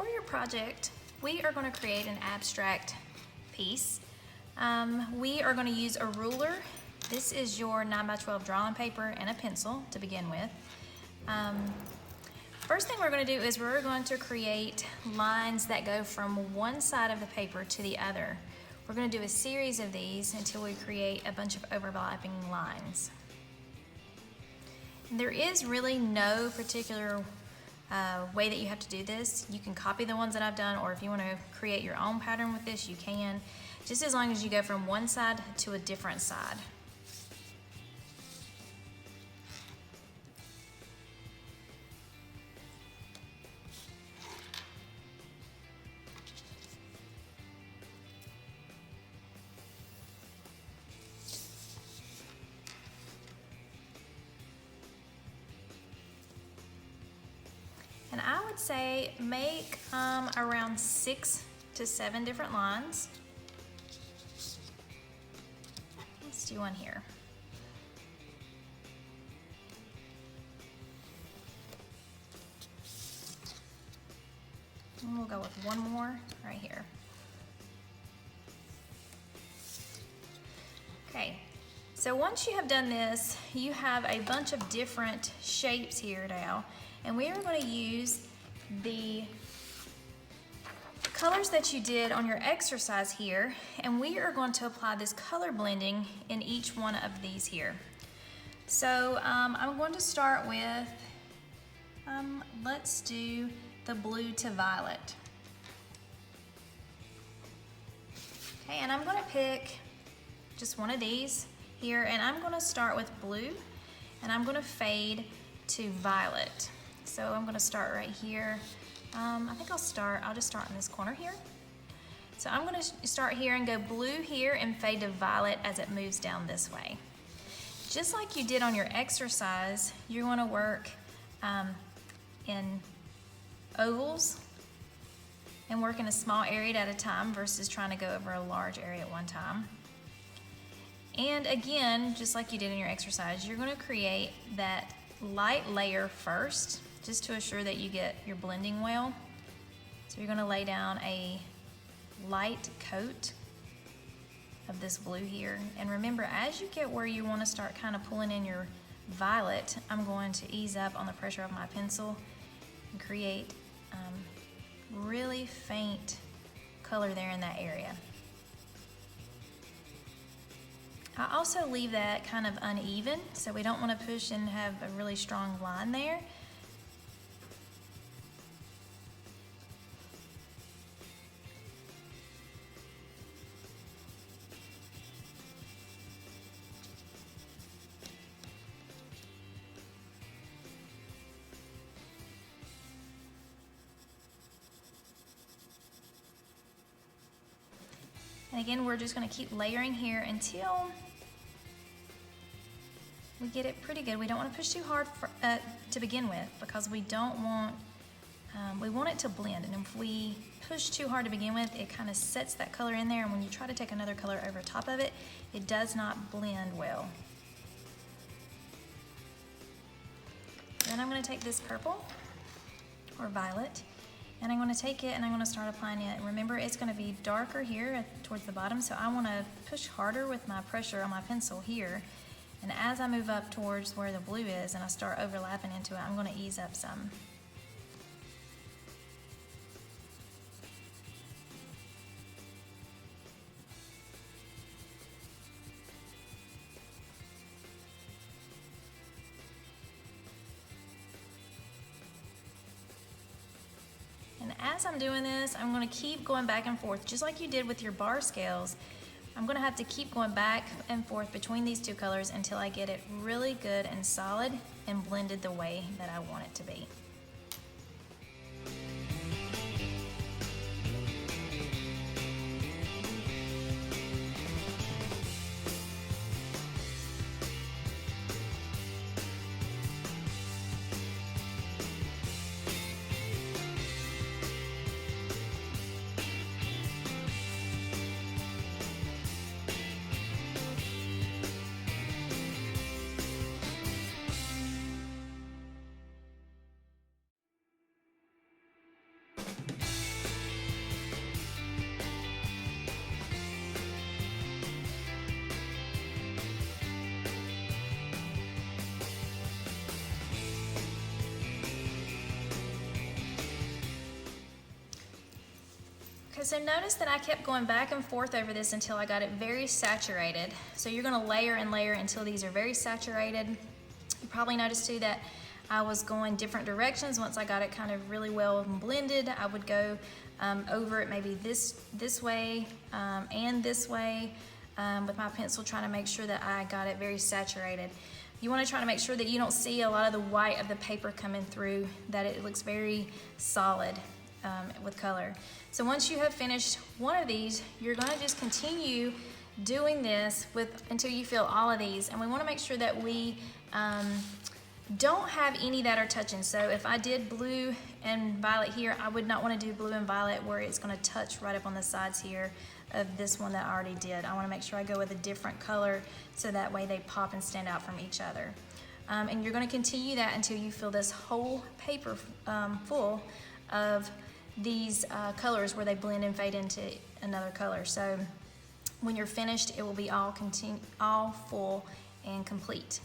For your project, we are going to create an abstract piece. We are going to use a ruler. This is your 9x12 drawing paper and a pencil to begin with. First thing we're going to do is we're going to create lines that go from one side of the paper to the other. We're going to do a series of these until we create a bunch of overlapping lines. There is really no particular way that you have to do this. You can copy the ones that I've done, or if you want to create your own pattern with this, you can, just as long as you go from one side to a different side. And I would say make around 6 to 7 different lines. Let's do one here. And we'll go with one more right here. Okay, so once you have done this, you have a bunch of different shapes here now. And we are going to use the colors that you did on your exercise here, and we are going to apply this color blending in each one of these here. So I'm going to start with, let's do the blue to violet. Okay, and I'm going to pick just one of these here, and I'm going to start with blue, and I'm going to fade to violet. So I'm going to start right here. I think I'll just start in this corner here. So I'm going to start here and go blue here and fade to violet as it moves down this way. Just like you did on your exercise, you're going to work in ovals and work in a small area at a time versus trying to go over a large area at one time. And again, just like you did in your exercise, you're going to create that light layer first, just to assure that you get your blending well. So you're going to lay down a light coat of this blue here. And remember, as you get where you want to start kind of pulling in your violet, I'm going to ease up on the pressure of my pencil and create really faint color there in that area. I also leave that kind of uneven, so we don't want to push and have a really strong line there. And again, we're just going to keep layering here until we get it pretty good. We don't want to push too hard to begin with, because we don't want, we want it to blend. And if we push too hard to begin with, it kind of sets that color in there. And when you try to take another color over top of it, it does not blend well. Then I'm going to take this purple or violet, and I'm going to take it and I'm going to start applying it. Remember, it's going to be darker here towards the bottom, so I want to push harder with my pressure on my pencil here. And as I move up towards where the blue is and I start overlapping into it, I'm going to ease up some. And as I'm doing this, I'm going to keep going back and forth, just like you did with your bar scales. I'm going to have to keep going back and forth between these two colors until I get it really good and solid and blended the way that I want it to be. Okay, so notice that I kept going back and forth over this until I got it very saturated. So you're gonna layer and layer until these are very saturated. You probably noticed too that I was going different directions. Once I got it kind of really well blended, I would go over it maybe this way and this way with my pencil, trying to make sure that I got it very saturated. You want to try to make sure that you don't see a lot of the white of the paper coming through, that it looks very solid with color. So once you have finished one of these, you're going to just continue doing this until you fill all of these. And we want to make sure that we don't have any that are touching. So if I did blue and violet here, I would not want to do blue and violet where it's going to touch right up on the sides here of this one that I already did. I want to make sure I go with a different color so that way they pop and stand out from each other. And you're going to continue that until you fill this whole paper full of these colors where they blend and fade into another color. So when you're finished, it will be all full and complete.